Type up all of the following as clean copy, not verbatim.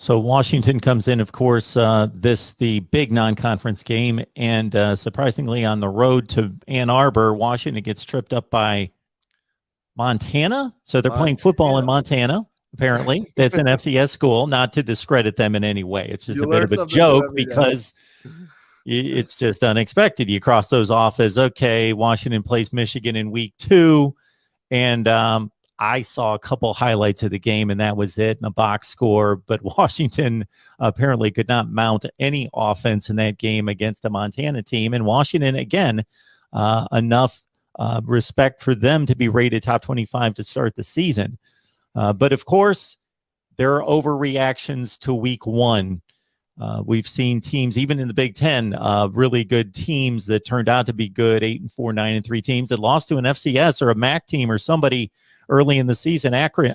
So Washington comes in, of course, the big non-conference game, and surprisingly on the road to Ann Arbor, Washington gets tripped up by Montana. So they're playing football in Montana, apparently. That's an FCS school, not to discredit them in any way. It's just a bit of a joke because it's just unexpected. You cross those off as, okay, Washington plays Michigan in week 2, and I saw a couple highlights of the game, and that was it in a box score. But Washington apparently could not mount any offense in that game against the Montana team. And Washington, again, enough respect for them to be rated top 25 to start the season. But, of course, there are overreactions to week 1. We've seen teams, even in the Big Ten, really good teams that turned out to be good, 8-4, 9-3 teams that lost to an FCS or a MAC team or somebody early in the season. Akron,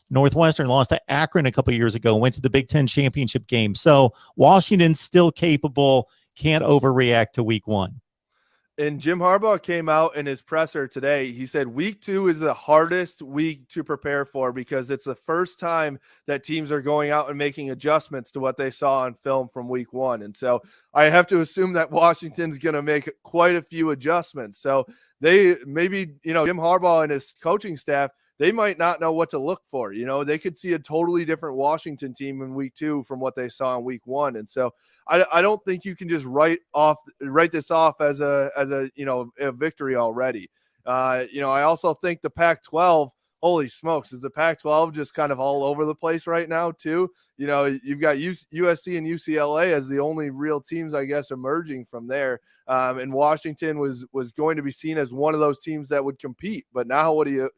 Northwestern lost to Akron a couple years ago, went to the Big Ten championship game. So Washington's still capable, can't overreact to week 1. And Jim Harbaugh came out in his presser today. He said week 2 is the hardest week to prepare for because it's the first time that teams are going out and making adjustments to what they saw on film from week 1. And so I have to assume that Washington's going to make quite a few adjustments. So they maybe, Jim Harbaugh and his coaching staff, they might not know what to look for. They could see a totally different Washington team in week 2 from what they saw in week 1. And so I don't think you can just write this off as a victory already. I also think the Pac-12, holy smokes, is the Pac-12 just kind of all over the place right now too? You've got USC and UCLA as the only real teams, I guess, emerging from there. And Washington was going to be seen as one of those teams that would compete. But now we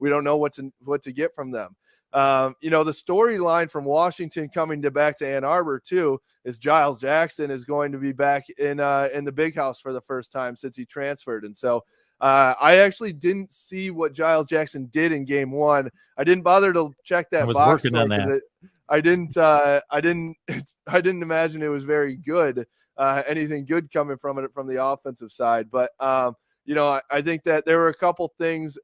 don't know what to get from them. The storyline from Washington coming back to Ann Arbor too is Giles Jackson is going to be back in the big house for the first time since he transferred. And so I actually didn't see what Giles Jackson did in game 1. I didn't bother to check that. I was box working on that. I didn't imagine it was very good. Anything good coming from it from the offensive side. But, I think that there were a couple things.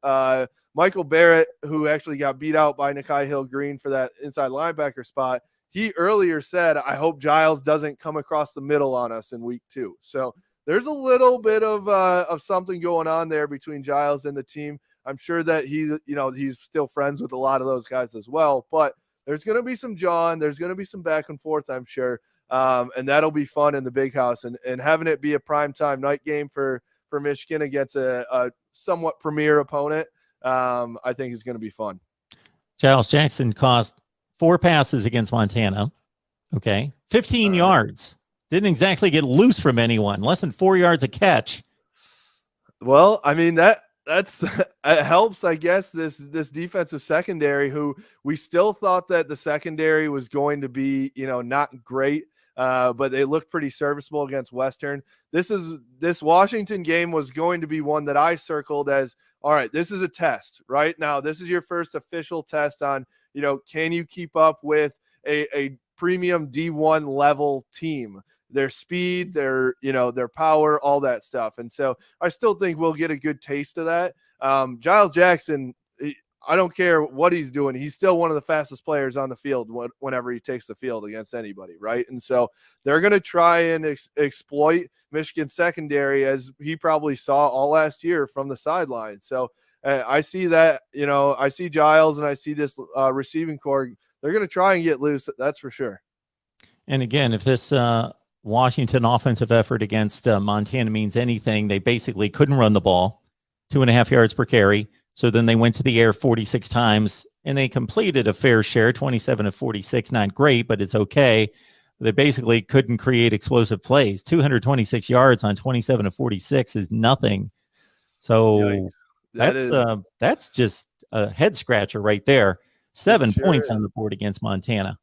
Michael Barrett, who actually got beat out by Nikhai Hill-Green for that inside linebacker spot, he earlier said, I hope Giles doesn't come across the middle on us in week 2. So there's a little bit of something going on there between Giles and the team. I'm sure that he's still friends with a lot of those guys as well. But there's going to be some jawing. There's going to be some back and forth, I'm sure. And that'll be fun in the big house. And having it be a primetime night game for Michigan against a somewhat premier opponent, I think is going to be fun. Giles Jackson cost 4 passes against Montana. Okay. 15 yards. Didn't exactly get loose from anyone. Less than 4 yards a catch. Well, I mean, that's it helps, I guess, this defensive secondary, who we still thought that the secondary was going to be, not great, but they looked pretty serviceable against Western. This Washington game was going to be one that I circled as, all right, this is a test right now. This is your first official test on, can you keep up with a premium D1 level team? Their speed, their power, all that stuff. And so I still think we'll get a good taste of that. Giles Jackson, I don't care what he's doing. He's still one of the fastest players on the field whenever he takes the field against anybody, right? And so they're going to try and exploit Michigan secondary, as he probably saw all last year from the sideline. So I see that, I see Giles and I see this receiving core. They're going to try and get loose. That's for sure. And again, if this Washington offensive effort against Montana means anything, they basically couldn't run the ball, 2.5 yards per carry. So then they went to the air 46 times and they completed a fair share, 27 of 46, not great, but it's okay. They basically couldn't create explosive plays. 226 yards on 27 of 46 is nothing. So that's just a head scratcher right there. 7 points on the board against Montana.